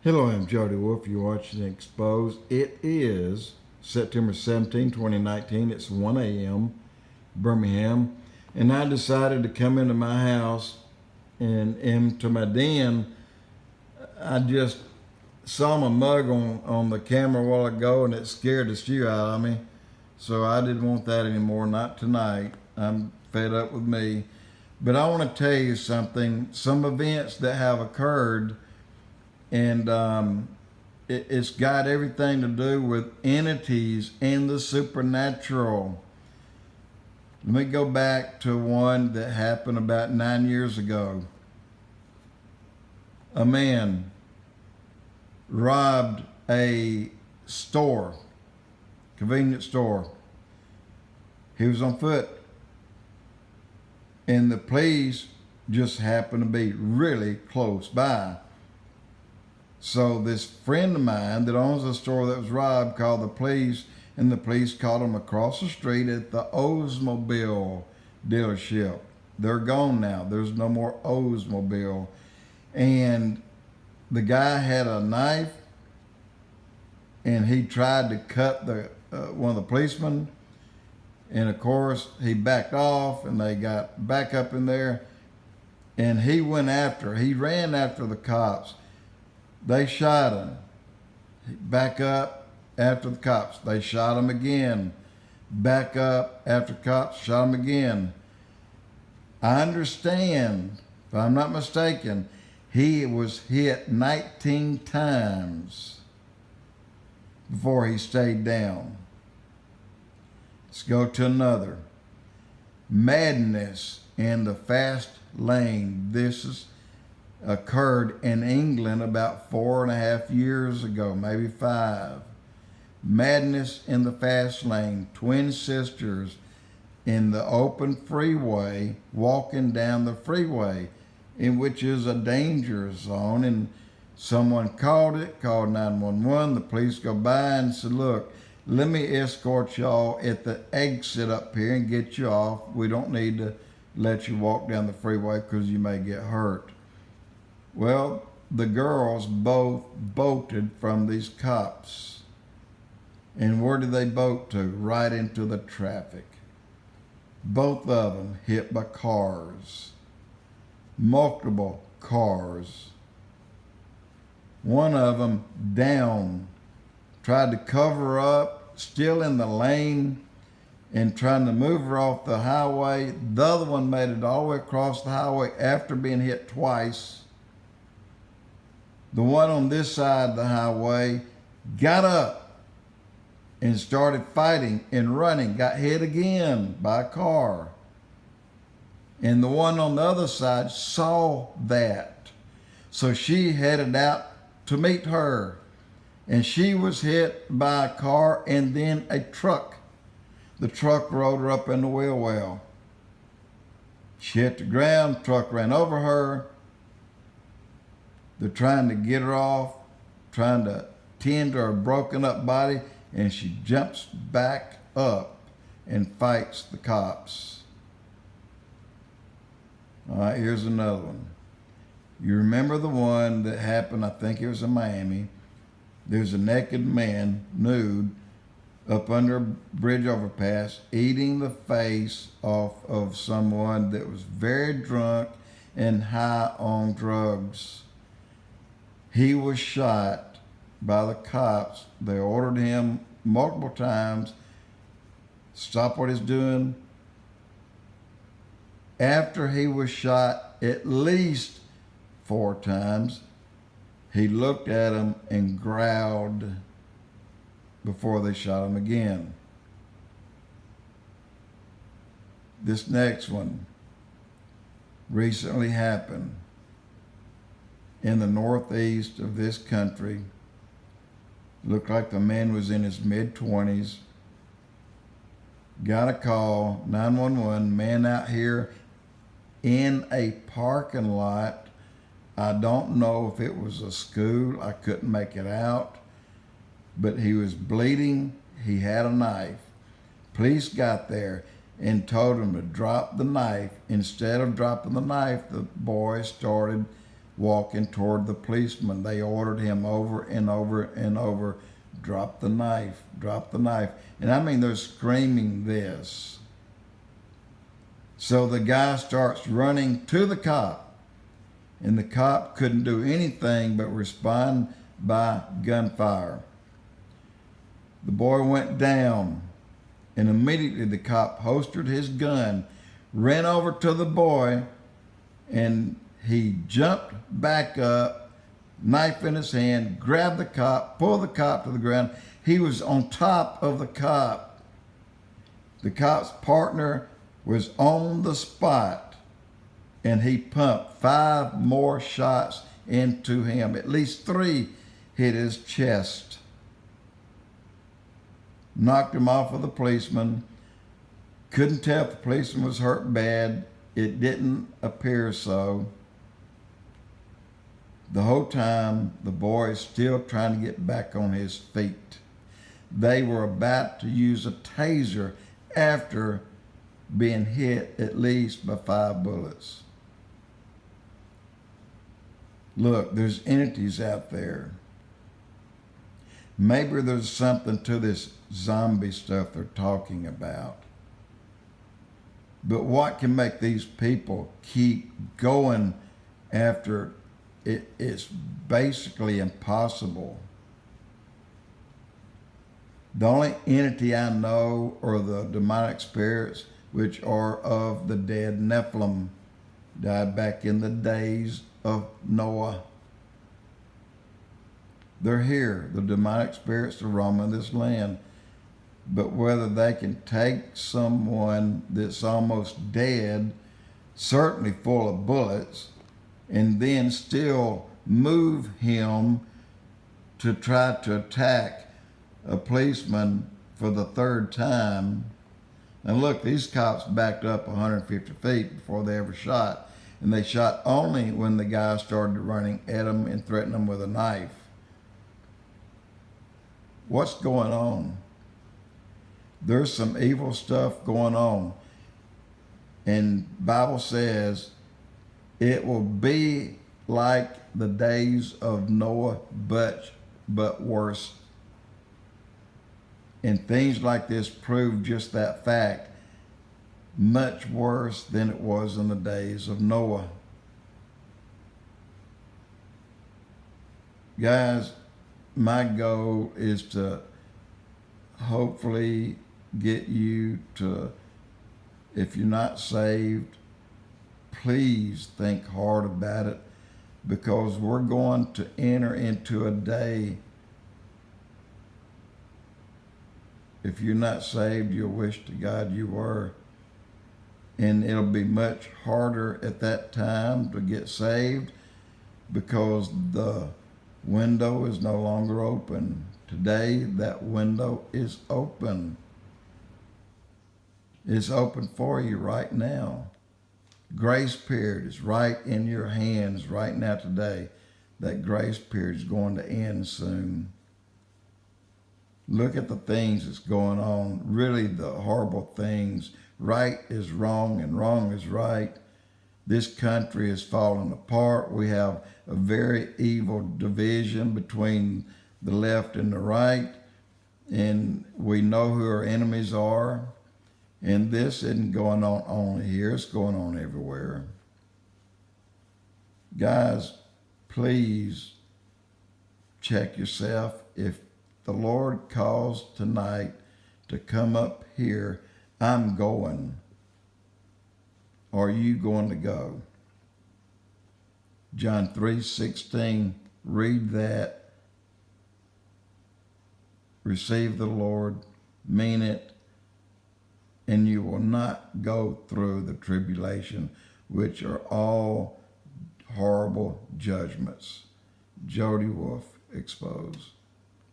Hello, I'm Jody Wolf. You're watching Expoz. It is September 17, 2019. It's 1 a.m. Birmingham. And I decided to come into my house and into my den. I just saw my mug on the camera a while ago and it scared the stew out of me. So I didn't want that anymore, not tonight. I'm fed up with me. But I want to tell you something, some events that have occurred, and it's got everything to do with entities and the supernatural. Let me go back to one that happened about 9 years ago. A man robbed a store, convenience store. He was on foot, and the police just happened to be really close by. So this friend of mine that owns the store that was robbed called the police, and the police caught him across the street at the Oldsmobile dealership. They're gone now. There's no more Oldsmobile. And the guy had a knife, and he tried to cut one of the policemen. And of course, he backed off, and they got back up in there. And he ran after the cops. They shot him. Back up after the cops. They shot him again. Back up after cops, shot him again. I understand, if I'm not mistaken, he was hit 19 times before he stayed down. Let's go to another. Madness in the fast lane. This is occurred in England about 4.5 years ago, maybe 5. Madness in the fast lane. Twin sisters in the open freeway walking down the freeway, in which is a danger zone, and someone called 911. The police go by and said, look, let me escort y'all at the exit up here and get you off. We don't need to let you walk down the freeway because you may get hurt. Well, the girls both bolted from these cops. And where did they bolt to? Right into the traffic. Both of them hit by cars. Multiple cars. One of them down. Tried to cover up, still in the lane, and trying to move her off the highway. The other one made it all the way across the highway after being hit twice. The one on this side of the highway got up and started fighting and running, got hit again by a car. And the one on the other side saw that. So she headed out to meet her. And she was hit by a car and then a truck. The truck rolled her up in the wheel well. She hit the ground, truck ran over her. They're trying to get her off, trying to tend to her broken up body, and she jumps back up and fights the cops. All right, here's another one. You remember the one that happened, I think it was in Miami. There's a naked man, nude, up under a bridge overpass, eating the face off of someone that was very drunk and high on drugs. He was shot by the cops. They ordered him multiple times, stop what he's doing. After he was shot at least 4 times, he looked at him and growled before they shot him again. This next one recently happened in the northeast of this country. Looked like the man was in his mid-20s. Got a call, 911, man out here in a parking lot. I don't know if it was a school. I couldn't make it out. But he was bleeding. He had a knife. Police got there and told him to drop the knife. Instead of dropping the knife, the boy started walking toward the policeman. They ordered him over and over and over, drop the knife, drop the knife. And I mean, they're screaming this. So the guy starts running to the cop, and the cop couldn't do anything but respond by gunfire. The boy went down, and immediately the cop holstered his gun, ran over to the boy, and he jumped back up, knife in his hand, grabbed the cop, pulled the cop to the ground. He was on top of the cop. The cop's partner was on the spot, and he pumped 5 more shots into him. At least 3 hit his chest. Knocked him off of the policeman. Couldn't tell if the policeman was hurt bad. It didn't appear so. The whole time, the boy is still trying to get back on his feet. They were about to use a taser after being hit at least by 5 bullets. Look, there's entities out there. Maybe there's something to this zombie stuff they're talking about. But what can make these people keep going after it? It's basically impossible. The only entity I know are the demonic spirits, which are of the dead Nephilim, died back in the days of Noah. They're here. The demonic spirits are roaming this land. But whether they can take someone that's almost dead, certainly full of bullets, and then still move him to try to attack a policeman for the 3rd time. And look, these cops backed up 150 feet before they ever shot. And they shot only when the guy started running at them and threatening them with a knife. What's going on? There's some evil stuff going on. And Bible says it will be like the days of Noah, but worse. And things like this prove just that fact. Much worse than it was in the days of Noah. Guys, my goal is to hopefully get you to, if you're not saved, please think hard about it, because we're going to enter into a day. If you're not saved, you'll wish to God you were. And it'll be much harder at that time to get saved, because the window is no longer open. Today, that window is open. It's open for you right now. Grace period is right in your hands right now today. That grace period is going to end soon. Look at the things that's going on, really the horrible things. Right is wrong and wrong is right. This country is falling apart. We have a very evil division between the left and the right, and we know who our enemies are. And this isn't going on only here, it's going on everywhere. Guys, please check yourself. If the Lord calls tonight to come up here, I'm going. Are you going to go? John 3:16, read that. Receive the Lord, mean it, and you will not go through the tribulation, which are all horrible judgments. Jody Wolf, Expoz.